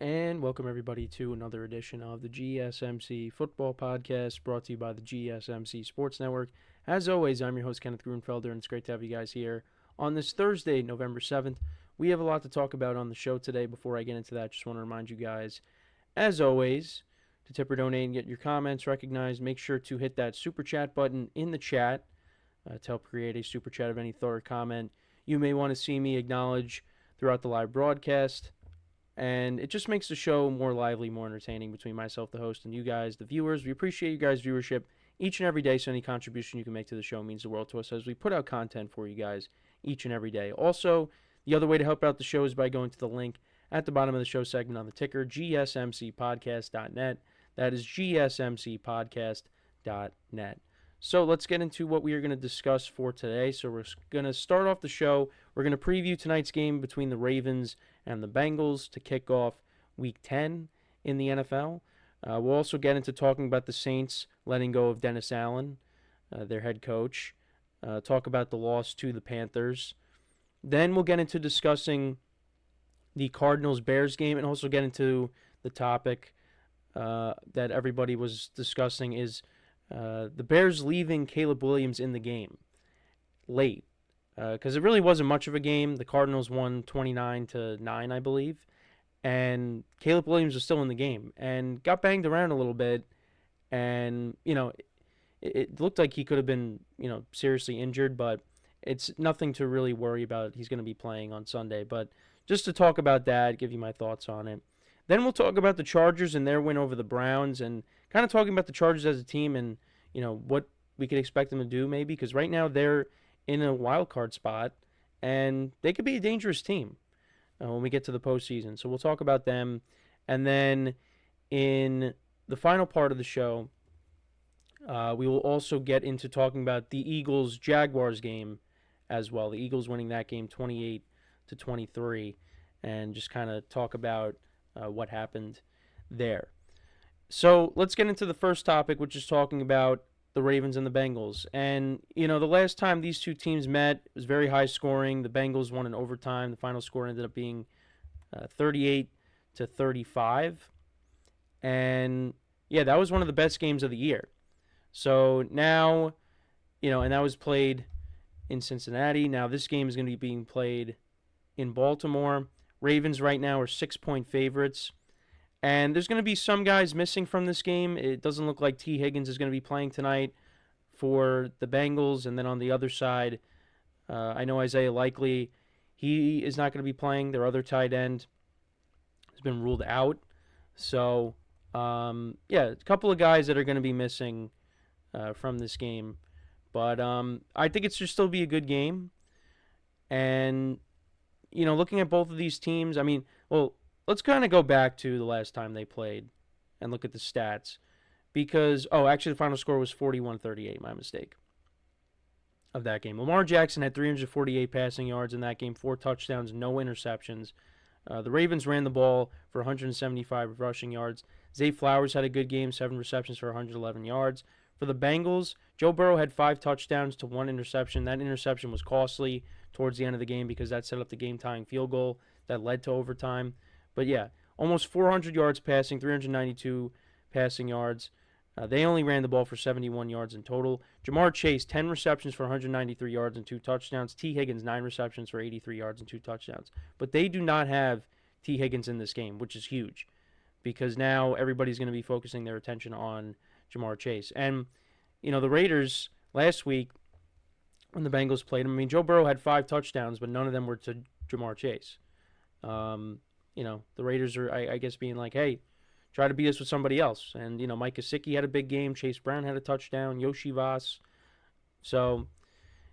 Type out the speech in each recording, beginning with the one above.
And welcome everybody to another edition of the GSMC Football Podcast brought to you by the GSMC Sports Network. As always, I'm your host, Kenneth Grunfelder, and it's great to have you guys here on this Thursday, November 7th. We have a lot to talk about on the show today. Before I get into that, just want to remind you guys, as always, to tip or donate and get your comments recognized, make sure to hit that super chat button in the chat to help create a super chat of any thought or comment you may want to see me acknowledge throughout the live broadcast. And it just makes the show more lively, more entertaining between myself, the host, and you guys, the viewers. We appreciate you guys' viewership each and every day, so any contribution you can make to the show means the world to us as we put out content for you guys each and every day. Also, the other way to help out the show is by going to the link at the bottom of the show segment on the ticker, GSMCPodcast.net. That is GSMCPodcast.net. So let's get into what we are going to discuss for today. So we're going to start off the show. We're going to preview tonight's game between the Ravens and the Bengals to kick off Week 10 in the NFL. We'll also get into talking about the Saints letting go of Dennis Allen, their head coach. Talk about the loss to the Panthers. Then we'll get into discussing the Cardinals-Bears game and also get into the topic that everybody was discussing is the Bears leaving Caleb Williams in the game late. Because it really wasn't much of a game. The Cardinals won 29-9, I believe. And Caleb Williams was still in the game and got banged around a little bit. And, it looked like he could have been, seriously injured, but it's nothing to really worry about. He's going to be playing on Sunday. But just to talk about that, give you my thoughts on it. Then we'll talk about the Chargers and their win over the Browns and kind of talking about the Chargers as a team and, what we could expect them to do maybe. Because right now they're in a wild card spot, and they could be a dangerous team when we get to the postseason. So we'll talk about them. And then in the final part of the show, we will also get into talking about the Eagles-Jaguars game as well. The Eagles winning that game 28-23, and just kind of talk about what happened there. So let's get into the first topic, which is talking about the Ravens and the Bengals. And, the last time these two teams met, it was very high scoring. The Bengals won in overtime. The final score ended up being 38-35. And, yeah, that was one of the best games of the year. So now, and that was played in Cincinnati. Now this game is going to be being played in Baltimore. Ravens right now are 6-point favorites. And there's going to be some guys missing from this game. It doesn't look like T. Higgins is going to be playing tonight for the Bengals. And then on the other side, I know Isaiah Likely, he is not going to be playing. Their other tight end has been ruled out. So, a couple of guys that are going to be missing from this game. But I think it should still be a good game. And, looking at both of these teams, let's kind of go back to the last time they played and look at the stats. Because, actually the final score was 41-38, my mistake, of that game. Lamar Jackson had 348 passing yards in that game, 4 touchdowns, no interceptions. The Ravens ran the ball for 175 rushing yards. Zay Flowers had a good game, 7 receptions for 111 yards. For the Bengals, Joe Burrow had 5 touchdowns to 1 interception. That interception was costly towards the end of the game because that set up the game-tying field goal that led to overtime. But yeah, almost 400 yards passing, 392 passing yards. They only ran the ball for 71 yards in total. Jamar Chase, 10 receptions for 193 yards and 2 touchdowns. T. Higgins, 9 receptions for 83 yards and 2 touchdowns. But they do not have T. Higgins in this game, which is huge because now everybody's going to be focusing their attention on Jamar Chase. And, the Raiders last week when the Bengals played them, Joe Burrow had 5 touchdowns, but none of them were to Jamar Chase. The Raiders are, I guess, being like, hey, try to beat us with somebody else. And, Mike Gesicki had a big game. Chase Brown had a touchdown. Yoshi Voss. So,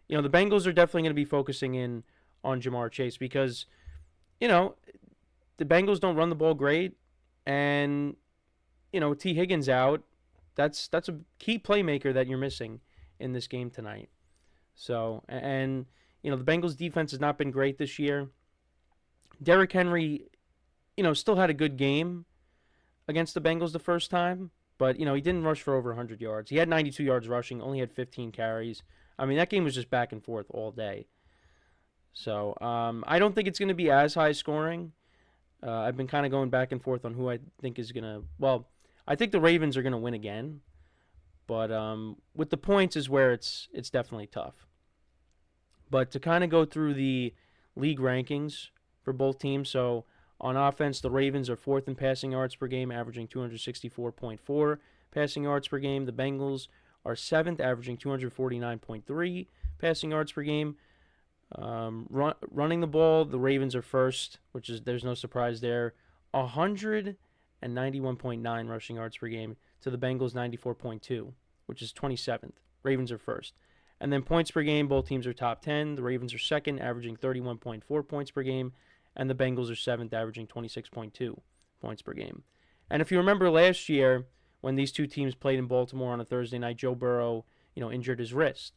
the Bengals are definitely going to be focusing in on Jamar Chase because, the Bengals don't run the ball great. And, T. Higgins out. That's a key playmaker that you're missing in this game tonight. So, and, the Bengals defense has not been great this year. Derrick Henry, still had a good game against the Bengals the first time, but, he didn't rush for over 100 yards. He had 92 yards rushing, only had 15 carries. That game was just back and forth all day. So, I don't think it's going to be as high scoring I've been kind of going back and forth on who I think is going to. Well, I think the Ravens are going to win again. But with the points is where it's definitely tough. But to kind of go through the league rankings for both teams, so on offense, the Ravens are fourth in passing yards per game, averaging 264.4 passing yards per game. The Bengals are seventh, averaging 249.3 passing yards per game. Running the ball, the Ravens are first, which is there's no surprise there. 191.9 rushing yards per game to the Bengals 94.2, which is 27th. Ravens are first. And then points per game, both teams are top 10. The Ravens are second, averaging 31.4 points per game, and the Bengals are seventh, averaging 26.2 points per game. And if you remember last year, when these two teams played in Baltimore on a Thursday night, Joe Burrow, injured his wrist.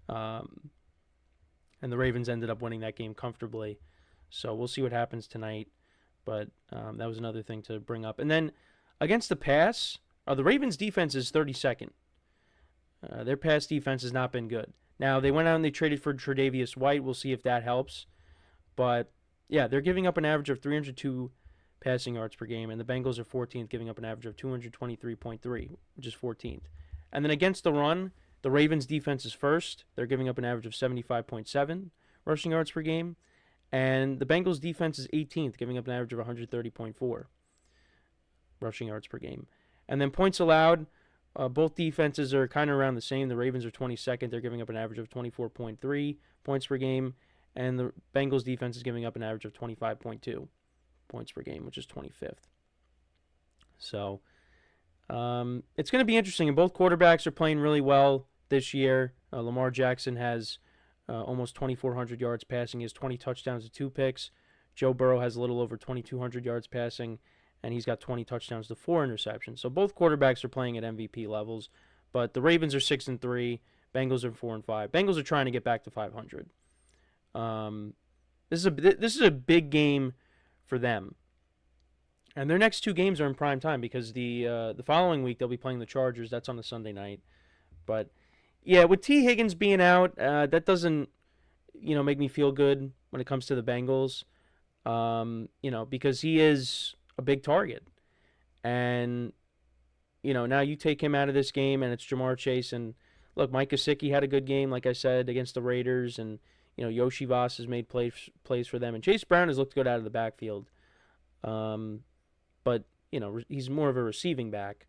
And the Ravens ended up winning that game comfortably. So we'll see what happens tonight. But that was another thing to bring up. And then against the pass, the Ravens' defense is 32nd. Their pass defense has not been good. Now, they went out and they traded for Tre'Davious White. We'll see if that helps. But, yeah, they're giving up an average of 302 passing yards per game. And the Bengals are 14th, giving up an average of 223.3, which is 14th. And then against the run, the Ravens' defense is first. They're giving up an average of 75.7 rushing yards per game. And the Bengals' defense is 18th, giving up an average of 130.4 rushing yards per game. And then points allowed, both defenses are kind of around the same. The Ravens are 22nd. They're giving up an average of 24.3 points per game. And the Bengals' defense is giving up an average of 25.2 points per game, which is 25th. So it's going to be interesting. And both quarterbacks are playing really well this year. Lamar Jackson has almost 2,400 yards passing. He has 20 touchdowns and 2 picks. Joe Burrow has a little over 2,200 yards passing, and he's got 20 touchdowns to 4 interceptions. So both quarterbacks are playing at MVP levels. But the Ravens are 6-3. Bengals are 4-5. Bengals are trying to get back to 500. This is a big game for them. And their next 2 games are in prime time because the following week they'll be playing the Chargers. That's on a Sunday night. But yeah, with T. Higgins being out, that doesn't make me feel good when it comes to the Bengals. Because he is a big target. And now you take him out of this game and it's Jamar Chase, and look, Mike Gesicki had a good game, like I said, against the Raiders, and Yoshi Voss has made plays for them, and Chase Brown has looked good out of the backfield. But he's more of a receiving back.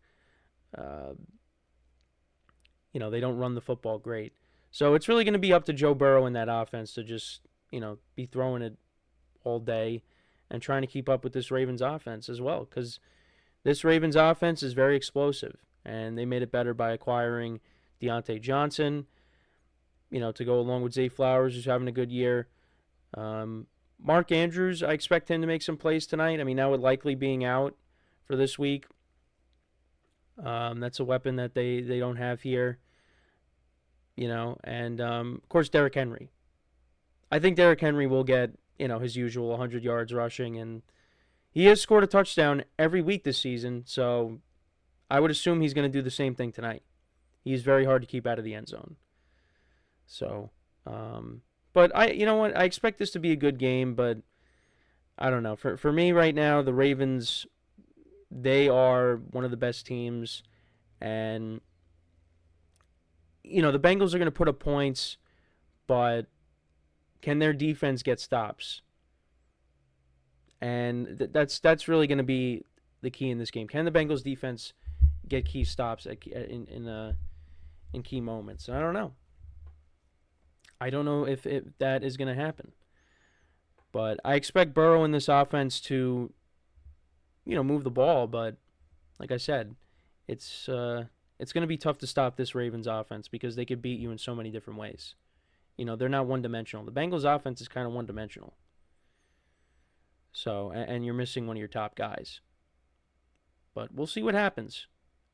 They don't run the football great. So it's really going to be up to Joe Burrow in that offense to just, be throwing it all day and trying to keep up with this Ravens offense as well, because this Ravens offense is very explosive, and they made it better by acquiring Deontay Johnson, to go along with Zay Flowers, who's having a good year. Mark Andrews, I expect him to make some plays tonight. I mean, now with Likely being out for this week, that's a weapon that they don't have here. And of course, Derrick Henry. I think Derrick Henry will get, his usual 100 yards rushing, and he has scored a touchdown every week this season, so I would assume he's going to do the same thing tonight. He's very hard to keep out of the end zone. So, but I expect this to be a good game, but I don't know. For me right now, the Ravens, they are one of the best teams, and the Bengals are going to put up points, but can their defense get stops? And that's really going to be the key in this game. Can the Bengals defense get key stops in key moments? I don't know. I don't know if that is going to happen. But I expect Burrow in this offense to, move the ball. But like I said, it's going to be tough to stop this Ravens offense because they could beat you in so many different ways. They're not one-dimensional. The Bengals offense is kind of one-dimensional. So, and you're missing one of your top guys. But we'll see what happens.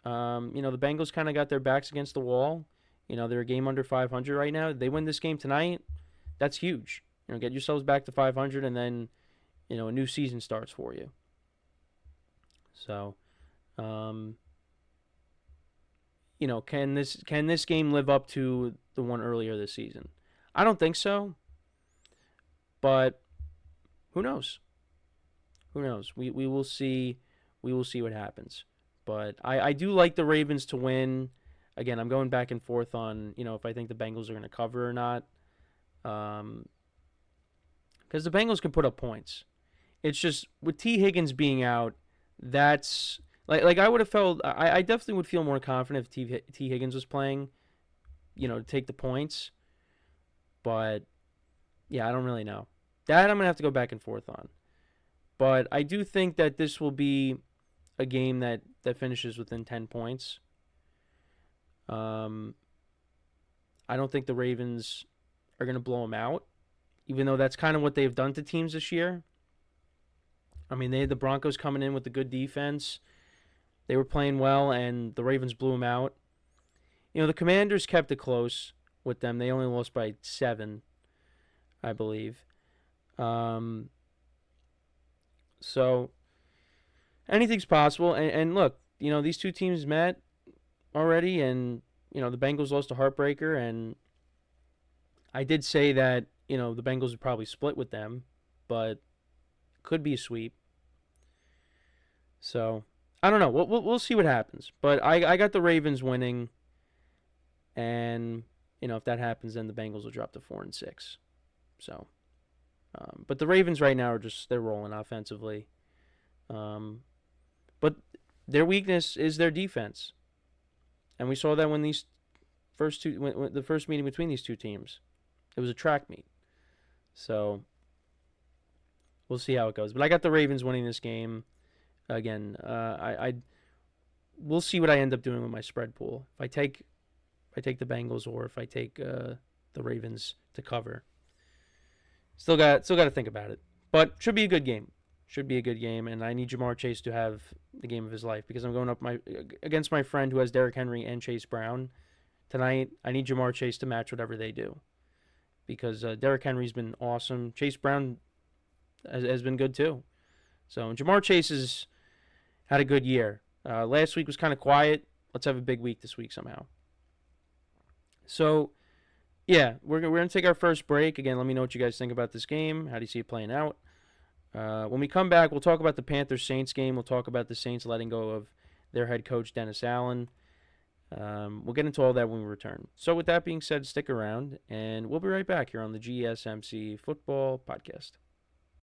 The Bengals kind of got their backs against the wall. They're a game under 500 right now. They win this game tonight, that's huge. Get yourselves back to 500, and then, a new season starts for you. So, can this game live up to the one earlier this season? I don't think so. But who knows? Who knows? We will see. We will see what happens. But I do like the Ravens to win. Again, I'm going back and forth on if I think the Bengals are going to cover or not. Because the Bengals can put up points. It's just with T Higgins being out, that's like I would have felt. I definitely would feel more confident if T Higgins was playing. To take the points. But yeah, I don't really know. That I'm gonna have to go back and forth on. But I do think that this will be a game that finishes within 10 points. Um, I don't think the Ravens are going to blow them out, even though that's kind of what they've done to teams this year. I mean, they had the Broncos coming in with a good defense. They were playing well, and the Ravens blew them out. The Commanders kept it close with them. They only lost by 7, I believe. So anything's possible. And look, these two teams met already, and the Bengals lost a heartbreaker, and I did say that the Bengals would probably split with them, but could be a sweep. So I don't know. We'll see what happens. But I got the Ravens winning, and if that happens, then the Bengals will drop to 4-6. So, but the Ravens right now they're rolling offensively. But their weakness is their defense. And we saw that when the first meeting between these two teams, it was a track meet. So we'll see how it goes. But I got the Ravens winning this game. Again, we'll see what I end up doing with my spread pool. If I take the Bengals or if I take the Ravens to cover. Still got to think about it. But should be a good game. Should be a good game, and I need Jamar Chase to have the game of his life because I'm going up against my friend who has Derrick Henry and Chase Brown tonight. I need Jamar Chase to match whatever they do because Derrick Henry's been awesome. Chase Brown has been good too. So Jamar Chase has had a good year. Last week was kind of quiet. Let's have a big week this week somehow. So, yeah, we're going to take our first break. Again, let me know what you guys think about this game. How do you see it playing out? When we come back, we'll talk about the Panthers-Saints game. We'll talk about the Saints letting go of their head coach, Dennis Allen. We'll get into all that when we return. So with that being said, stick around, and we'll be right back here on the GSMC Football Podcast.